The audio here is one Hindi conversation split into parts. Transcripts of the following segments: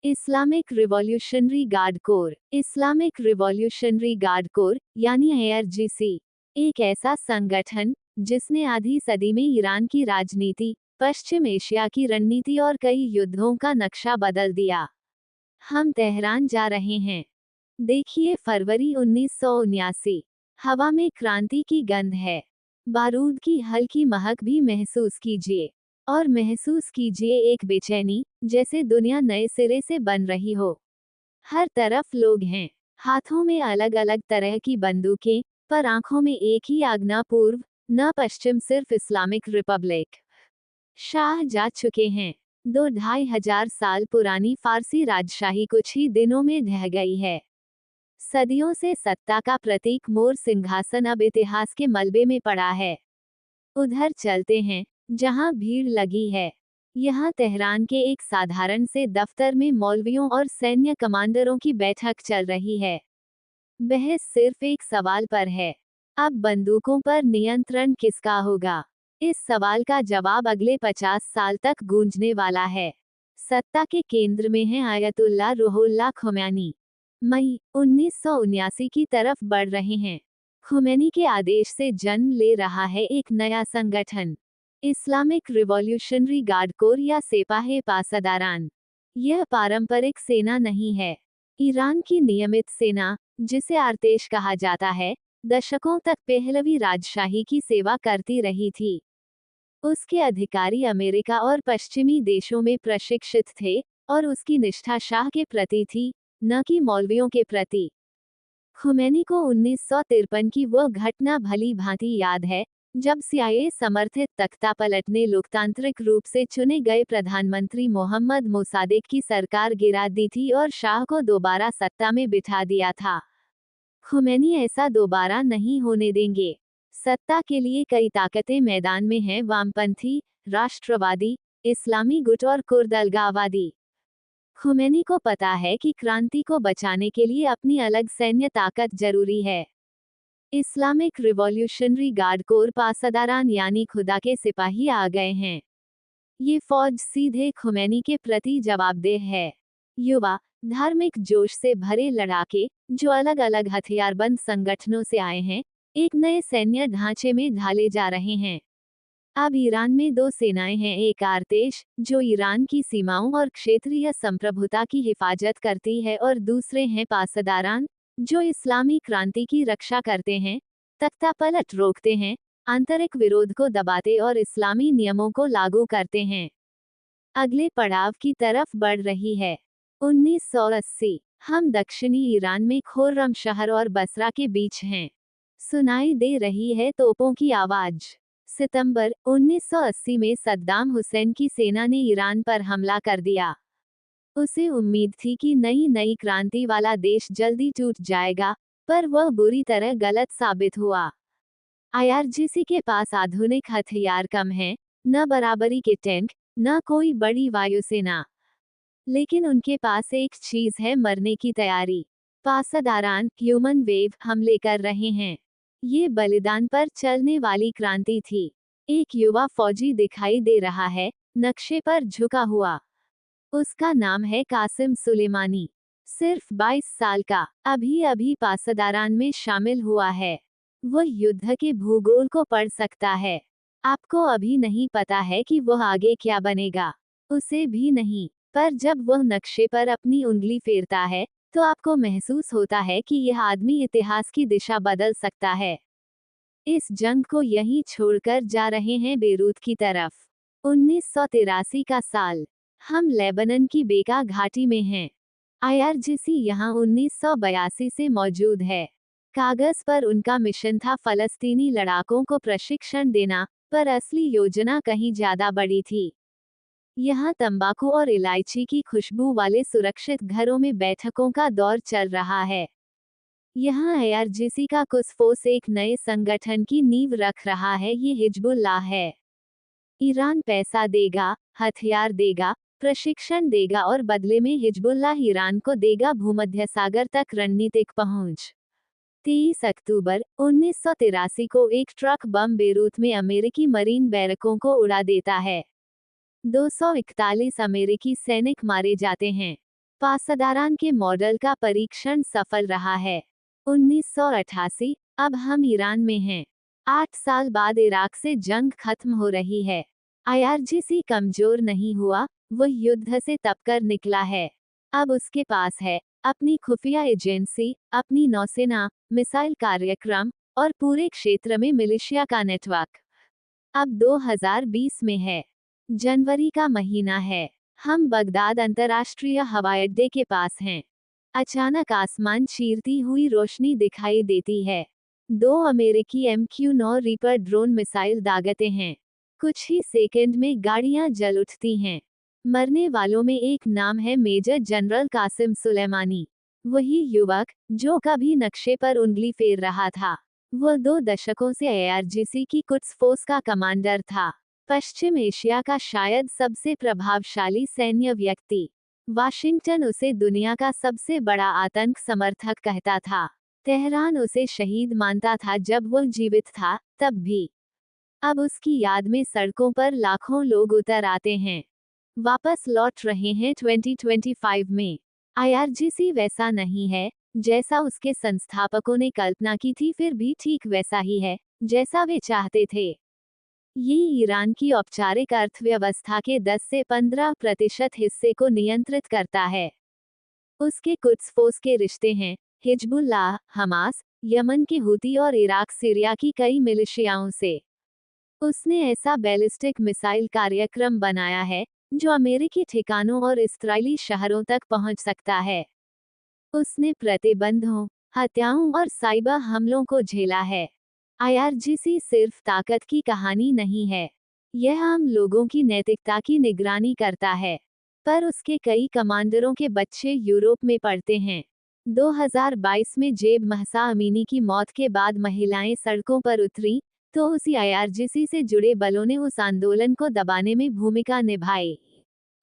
Islamic revolutionary guard core. Islamic revolutionary guard core यानी IRGC एक ऐसा संगठन जिसने आधी सदी में ईरान की राजनीति, पश्चिम एशिया की रणनीति और कई युद्धों का नक्शा बदल दिया। हम तेहरान जा रहे हैं। देखिए फरवरी 1979। हवा में क्रांति की गंध है। बारूद की हल्की महक भी महसूस कीजिए। और महसूस कीजिए एक बेचैनी, जैसे दुनिया नए सिरे से बन रही हो। हर तरफ लोग हैं, हाथों में अलग अलग तरह की बंदूकें, पर आंखों में एक ही आग, न पूर्व न पश्चिम, सिर्फ इस्लामिक रिपब्लिक। शाह जा चुके हैं। 2-2.5 हजार साल पुरानी फारसी राजशाही कुछ ही दिनों में ढह गई है। सदियों से सत्ता का प्रतीक मोर सिंहासन अब इतिहास के मलबे में पड़ा है। उधर चलते हैं जहां भीड़ लगी है। यहाँ तेहरान के एक साधारण से दफ्तर में मौलवियों और सैन्य कमांडरों की बैठक चल रही है। बहस सिर्फ एक सवाल पर है, अब बंदूकों पर नियंत्रण किसका होगा? इस सवाल का जवाब अगले 50 साल तक गूंजने वाला है। सत्ता के केंद्र में है आयतुल्लाह रूहुल्लाह खुमैनी। मई 1979 की तरफ बढ़ रहे हैं। खुमैनी के आदेश से जन्म ले रहा है एक नया संगठन, इस्लामिक रिवॉल्यूशनरी गार्ड कोर या सेपाहे पासदारान। यह पारंपरिक सेना नहीं है। ईरान की नियमित सेना, जिसे आर्तेश कहा जाता है, दशकों तक पहलवी राजशाही की सेवा करती रही थी। उसके अधिकारी अमेरिका और पश्चिमी देशों में प्रशिक्षित थे, और उसकी निष्ठा शाह के प्रति थी, न कि मौलवियों के प्रति। खुमैनी को 1953 की वह घटना भली भांति याद है, जब CIA समर्थित तख्तापलट ने लोकतांत्रिक रूप से चुने गए प्रधानमंत्री मोहम्मद मोसादेक की सरकार गिरा दी थी और शाह को दोबारा सत्ता में बिठा दिया था। खुमैनी ऐसा दोबारा नहीं होने देंगे। सत्ता के लिए कई ताकतें मैदान में हैं, वामपंथी, राष्ट्रवादी, इस्लामी गुट और कुर्द अलगाववादी। खुमैनी को पता है कि क्रांति को बचाने के लिए अपनी अलग सैन्य ताकत जरूरी है। इस्लामिक रिवॉल्यूशनरी गार्ड कोर पासदारान यानी खुदा के सिपाही आ गए हैं। ये फौज सीधे खुमैनी के प्रति जवाबदेह है। युवा, धार्मिक जोश से भरे लड़ाके, जो अलग अलग हथियारबंद संगठनों से आए हैं, एक नए सैन्य ढांचे में ढाले जा रहे हैं। अब ईरान में दो सेनाएं हैं, एक आर्तेश, जो ईरान की सीमाओं और क्षेत्रीय संप्रभुता की हिफाजत करती है, और दूसरे हैं पासदारान, जो इस्लामी क्रांति की रक्षा करते हैं, तख्तापलट रोकते हैं, आंतरिक विरोध को दबाते और इस्लामी नियमों को लागू करते हैं। अगले पड़ाव की तरफ बढ़ रही है। 1980। हम दक्षिणी ईरान में खुर्रम शहर और बसरा के बीच हैं। सुनाई दे रही है तोपों की आवाज। सितंबर 1980 में सद्दाम हुसैन की सेना ने ईरान पर हमला कर दिया। उसे उम्मीद थी कि नई क्रांति वाला देश जल्दी टूट जाएगा, पर वह बुरी तरह गलत साबित हुआ। IRGC के पास आधुनिक हथियार कम हैं, न बराबरी के टैंक, न कोई बड़ी वायुसेना। लेकिन उनके पास एक चीज है, मरने की तैयारी। पासदारान ह्यूमन वेव हमले कर रहे हैं। ये बलिदान पर चलने वाली क्रांति थी। एक युवा फौजी दिखाई दे रहा है, नक्शे पर झुका हुआ। उसका नाम है कासिम सुलेमानी। सिर्फ 22 साल का, अभी अभी पासदारान में शामिल हुआ है। वह युद्ध के भूगोल को पढ़ सकता है। आपको अभी नहीं पता है कि वह आगे क्या बनेगा, उसे भी नहीं, पर जब वह नक्शे पर अपनी उंगली फेरता है, तो आपको महसूस होता है कि यह आदमी इतिहास की दिशा बदल सकता है। इस जंग को यहीं छोड़कर जा रहे हैं बेरूत की तरफ। 1983 का साल। हम लेबनान की बेका घाटी में हैं। IRGC यहाँ 1982 से मौजूद है। कागज पर उनका मिशन था फलस्तीनी लड़ाकों को प्रशिक्षण देना, पर असली योजना कहीं ज्यादा बड़ी थी। यहाँ तंबाकू और इलायची की खुशबू वाले सुरक्षित घरों में बैठकों का दौर चल रहा है। यहाँ IRGC का कुसफोस एक नए संगठन की नींव रख रहा है, ये हिजबुल्लाह है। ईरान पैसा देगा, हथियार देगा, प्रशिक्षण देगा और बदले में हिजबुल्लाह ईरान को देगा भूमध्य सागर तक रणनीतिक पहुंच। 23 अक्टूबर 1983 को एक ट्रक बम बेरूत में अमेरिकी मरीन बैरकों को उड़ा देता है। 241 अमेरिकी सैनिक मारे जाते हैं। पासदारान के मॉडल का परीक्षण सफल रहा है। 1988, अब हम ईरान में हैं। 8 साल बाद इराक से जंग खत्म हो रही है। IRGC कमजोर नहीं हुआ, वह युद्ध से तपकर निकला है। अब उसके पास है अपनी खुफिया एजेंसी, अपनी नौसेना, मिसाइल कार्यक्रम और पूरे क्षेत्र में मिलिशिया का नेटवर्क। अब 2020 में है। जनवरी का महीना है। हम बगदाद अंतर्राष्ट्रीय हवाई अड्डे के पास हैं। अचानक आसमान चीरती हुई रोशनी दिखाई देती है। 2 अमेरिकी MQ-9 रीपर ड्रोन मिसाइल दागते हैं। कुछ ही सेकंड में गाड़ियां जल उठती हैं। मरने वालों में एक नाम है मेजर जनरल कासिम सुलेमानी, वही युवक जो कभी नक्शे पर उंगली फेर रहा था। वह 2 दशकों से IRGC की कुड्स फोर्स का कमांडर था। पश्चिम एशिया का शायद सबसे प्रभावशाली सैन्य व्यक्ति। वाशिंगटन उसे दुनिया का सबसे बड़ा आतंक समर्थक कहता था। तेहरान उसे शहीद मानता था जब वह जीवित था, तब भी। अब उसकी याद में सड़कों पर लाखों लोग उतर आते हैं, वापस लौट रहे हैं 2025 में। IRGC वैसा नहीं है जैसा उसके संस्थापकों ने कल्पना की थी, फिर भी ठीक वैसा ही है जैसा वे चाहते थे। ये ईरान की औपचारिक अर्थव्यवस्था के 10 से 15% हिस्से को नियंत्रित करता है। उसके कुड्स फोर्स के रिश्ते हैं हिजबुल्लाह, हमास, यमन के हुती और इराक सीरिया की कई मिलिशियाओं से। उसने ऐसा बैलिस्टिक मिसाइल कार्यक्रम बनाया है जो अमेरिकी ठिकानों और इस्राएली शहरों तक पहुंच सकता है। उसने प्रतिबंधों, हत्याओं और साइबर हमलों को झेला है। IRGC सिर्फ ताकत की कहानी नहीं है, यह आम लोगों की नैतिकता की निगरानी करता है। पर उसके कई कमांडरों के बच्चे यूरोप में पढ़ते हैं। 2022 में जेब महसा अमीनी की मौत के बाद महिलाएं सड़कों पर उतरी, तो उसी IRGC से जुड़े बलों ने उस आंदोलन को दबाने में भूमिका निभाई।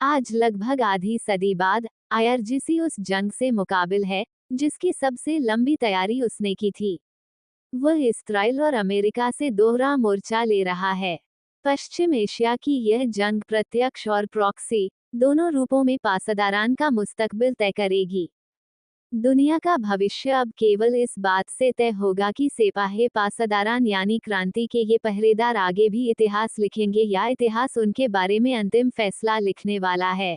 आज लगभग आधी सदी बाद IRGC उस जंग से मुकाबिल है जिसकी सबसे लंबी तैयारी उसने की थी। वह इस्राएल और अमेरिका से दोहरा मोर्चा ले रहा है। पश्चिम एशिया की यह जंग प्रत्यक्ष और प्रॉक्सी दोनों रूपों में पासदारान का मुस्तकबिल तय करेगी। दुनिया का भविष्य अब केवल इस बात से तय होगा कि सिपाही पासदारान यानी क्रांति के ये पहरेदार आगे भी इतिहास लिखेंगे या इतिहास उनके बारे में अंतिम फैसला लिखने वाला है।